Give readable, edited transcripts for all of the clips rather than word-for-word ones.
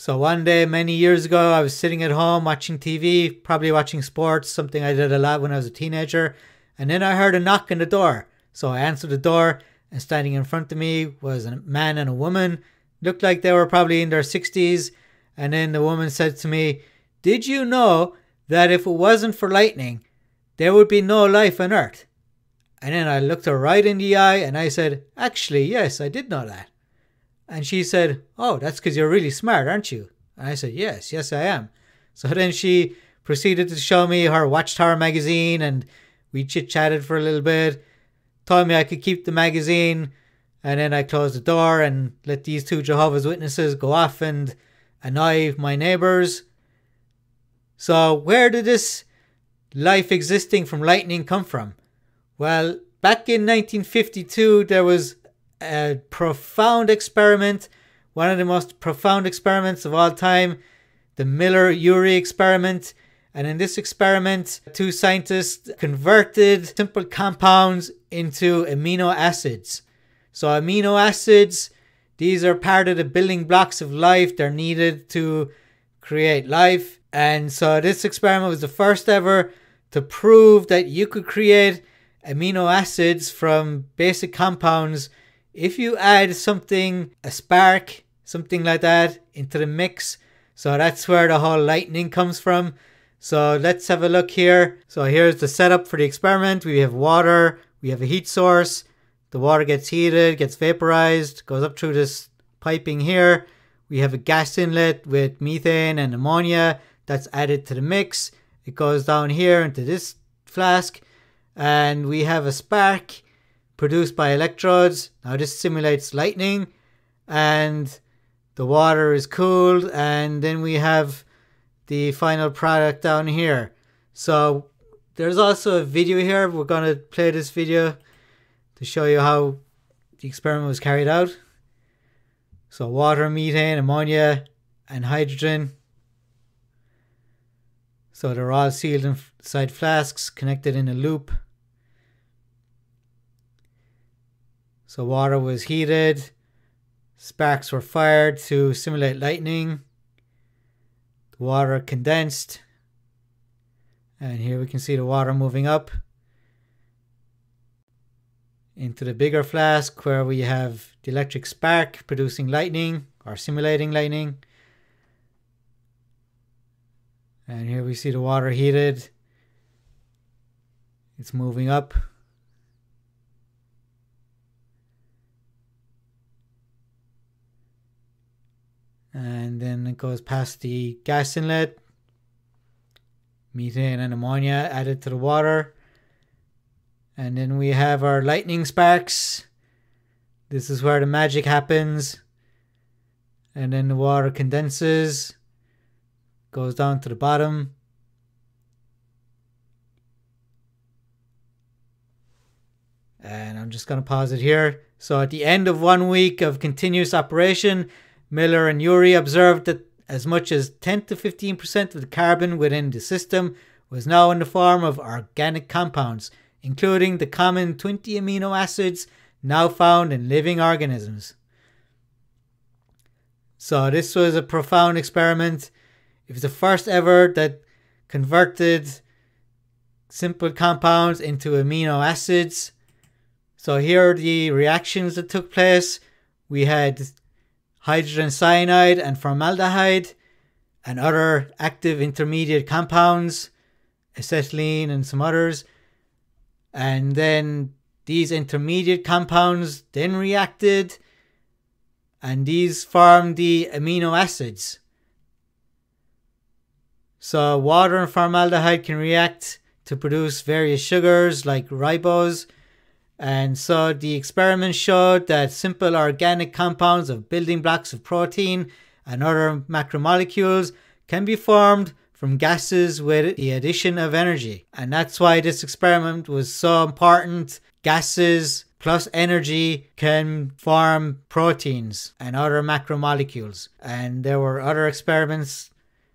So one day, many years ago, I was sitting at home watching TV, probably watching sports, something I did a lot when I was a teenager. And then I heard a knock on the door. So I answered the door, and standing in front of me was a man and a woman. Looked like they were probably in their 60s. And then the woman said to me, "Did you know that if it wasn't for lightning, there would be no life on Earth?" And then I looked her right in the eye and I said, "Actually, yes, I did know that." And she said, "Oh, that's because you're really smart, aren't you?" And I said, yes, I am. So then she proceeded to show me her Watchtower magazine, and we chit-chatted for a little bit, told me I could keep the magazine, and then I closed the door and let these two Jehovah's Witnesses go off and annoy my neighbors. So where did this life existing from lightning come from? Well, back in 1952, there was a profound experiment, one of the most profound experiments of all time, the Miller-Urey experiment. And in this experiment, two scientists converted simple compounds into amino acids. So amino acids, these are part of the building blocks of life. They're needed to create life. And so this experiment was the first ever to prove that you could create amino acids from basic compounds if you add something, a spark, something like that, into the mix. So that's where the whole lightning comes from. So let's have a look here. So here's the setup for the experiment. We have water, we have a heat source. The water gets heated, gets vaporized, goes up through this piping here. We have a gas inlet with methane and ammonia that's added to the mix. It goes down here into this flask, and we have a spark produced by electrodes. Now this simulates lightning, and the water is cooled, and then we have the final product down here. So there's also a video here. We're going to play this video to show you how the experiment was carried out. So water, methane, ammonia, and hydrogen. So they're all sealed inside flasks, connected in a loop. So water was heated, sparks were fired to simulate lightning, the water condensed, and here we can see the water moving up into the bigger flask where we have the electric spark producing lightning or simulating lightning. And here we see the water heated, it's moving up. And then it goes past the gas inlet, methane and ammonia added to the water. And then we have our lightning sparks. This is where the magic happens. And then the water condenses, goes down to the bottom. And I'm just going to pause it here. So at the end of 1 week of continuous operation, Miller and Urey observed that as much as 10 to 15% of the carbon within the system was now in the form of organic compounds, including the common 20 amino acids now found in living organisms. So this was a profound experiment. It was the first ever that converted simple compounds into amino acids. So here are the reactions that took place. We had hydrogen cyanide and formaldehyde and other active intermediate compounds, acetylene and some others. And then these intermediate compounds then reacted, and these formed the amino acids. So water and formaldehyde can react to produce various sugars like ribose. And so the experiment showed that simple organic compounds of building blocks of protein and other macromolecules can be formed from gases with the addition of energy. And that's why this experiment was so important. Gases plus energy can form proteins and other macromolecules. And there were other experiments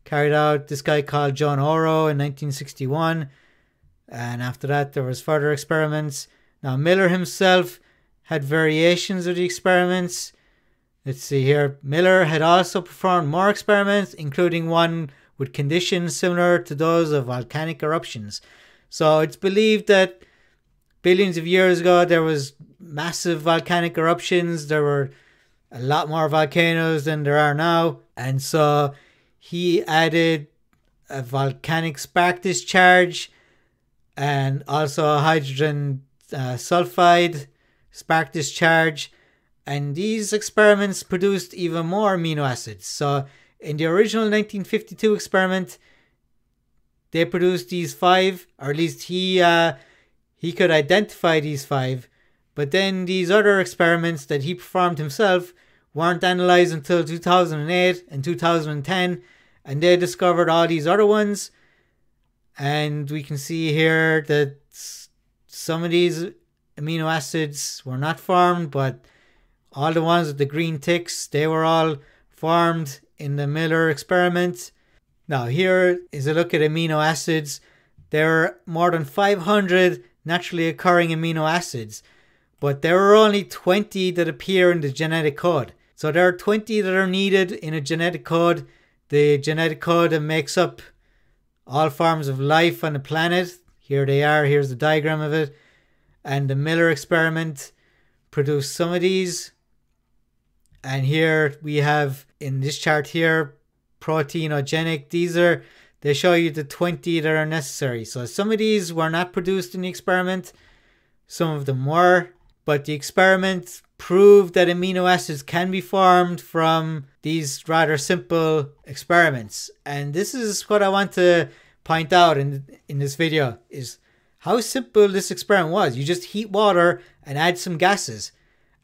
carried out. This guy called John Oro in 1961. And after that, there was further experiments. Now, Miller himself had variations of the experiments. Let's see here. Miller had also performed more experiments, including one with conditions similar to those of volcanic eruptions. So it's believed that billions of years ago there was massive volcanic eruptions. There were a lot more volcanoes than there are now. And so he added a volcanic spark discharge and also a hydrogen sulfide spark discharge. And these experiments produced even more amino acids. So in the original 1952 experiment, they produced these 5, or at least he could identify these 5. But then these other experiments that he performed himself weren't analyzed until 2008 and 2010, and they discovered all these other ones. And we can see here that some of these amino acids were not formed, but all the ones with the green ticks, they were all formed in the Miller experiment. Now here is a look at amino acids. There are more than 500 naturally occurring amino acids, but there are only 20 that appear in the genetic code. So there are 20 that are needed in a genetic code. The genetic code that makes up all forms of life on the planet. Here they are. Here's the diagram of it. And the Miller experiment produced some of these. And here we have, in this chart here, proteinogenic. They show you the 20 that are necessary. So some of these were not produced in the experiment. Some of them were. But the experiment proved that amino acids can be formed from these rather simple experiments. And this is what I want to point out in this video, is how simple this experiment was. You just heat water and add some gases,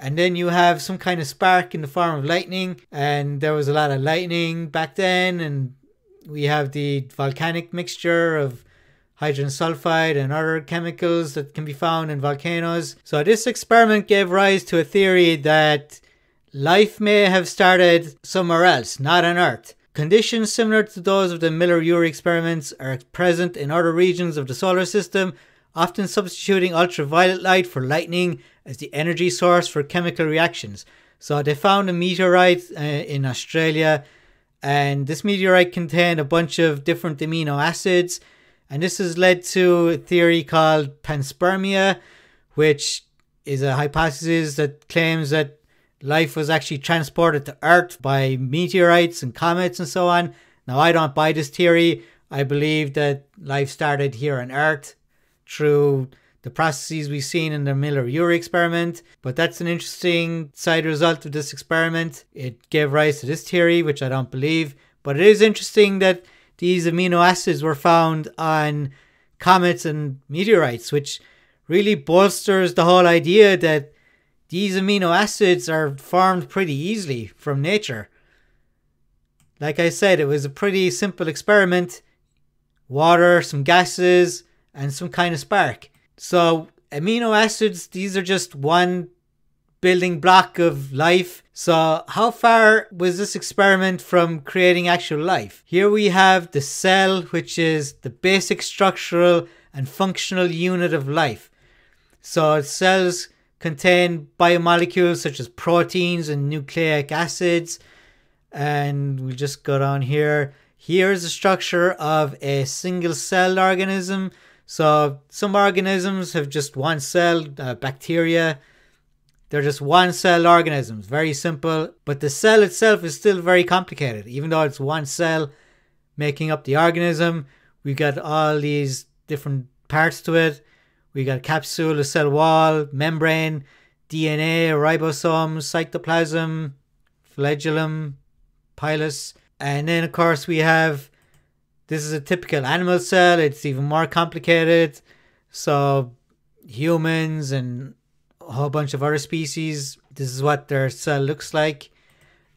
and then you have some kind of spark in the form of lightning. And there was a lot of lightning back then, and we have the volcanic mixture of hydrogen sulfide and other chemicals that can be found in volcanoes. So this experiment gave rise to a theory that life may have started somewhere else, not on Earth. Conditions similar to those of the Miller-Urey experiments are present in other regions of the solar system, often substituting ultraviolet light for lightning as the energy source for chemical reactions. So they found a meteorite in Australia, and this meteorite contained a bunch of different amino acids. And this has led to a theory called Panspermia, which is a hypothesis that claims that life was actually transported to Earth by meteorites and comets and so on. Now, I don't buy this theory. I believe that life started here on Earth through the processes we've seen in the Miller-Urey experiment. But that's an interesting side result of this experiment. It gave rise to this theory, which I don't believe. But it is interesting that these amino acids were found on comets and meteorites, which really bolsters the whole idea that these amino acids are formed pretty easily from nature. Like I said, it was a pretty simple experiment. Water, some gases, and some kind of spark. So amino acids, these are just one building block of life. So how far was this experiment from creating actual life? Here we have the cell, which is the basic structural and functional unit of life. So cells contain biomolecules such as proteins and nucleic acids. And we'll just go down here. Here's the structure of a single-celled organism. So some organisms have just one cell, bacteria. They're just one-cell organisms, very simple. But the cell itself is still very complicated. Even though it's one cell making up the organism, we've got all these different parts to it. We got capsule, a cell wall, membrane, DNA, ribosomes, cytoplasm, flagellum, pilus. And then, of course, we have, this is a typical animal cell. It's even more complicated. So humans and a whole bunch of other species, this is what their cell looks like.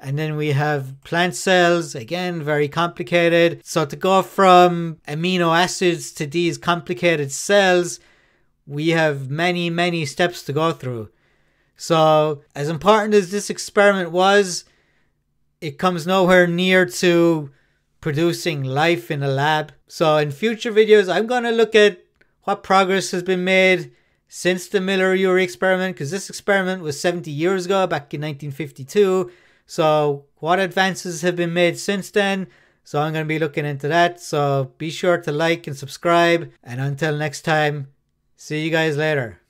And then we have plant cells, again, very complicated. So to go from amino acids to these complicated cells, we have many, many steps to go through. So as important as this experiment was, it comes nowhere near to producing life in a lab. So in future videos, I'm going to look at what progress has been made since the Miller-Urey experiment, because this experiment was 70 years ago, back in 1952. So what advances have been made since then? So I'm going to be looking into that. So be sure to like and subscribe. And until next time, see you guys later.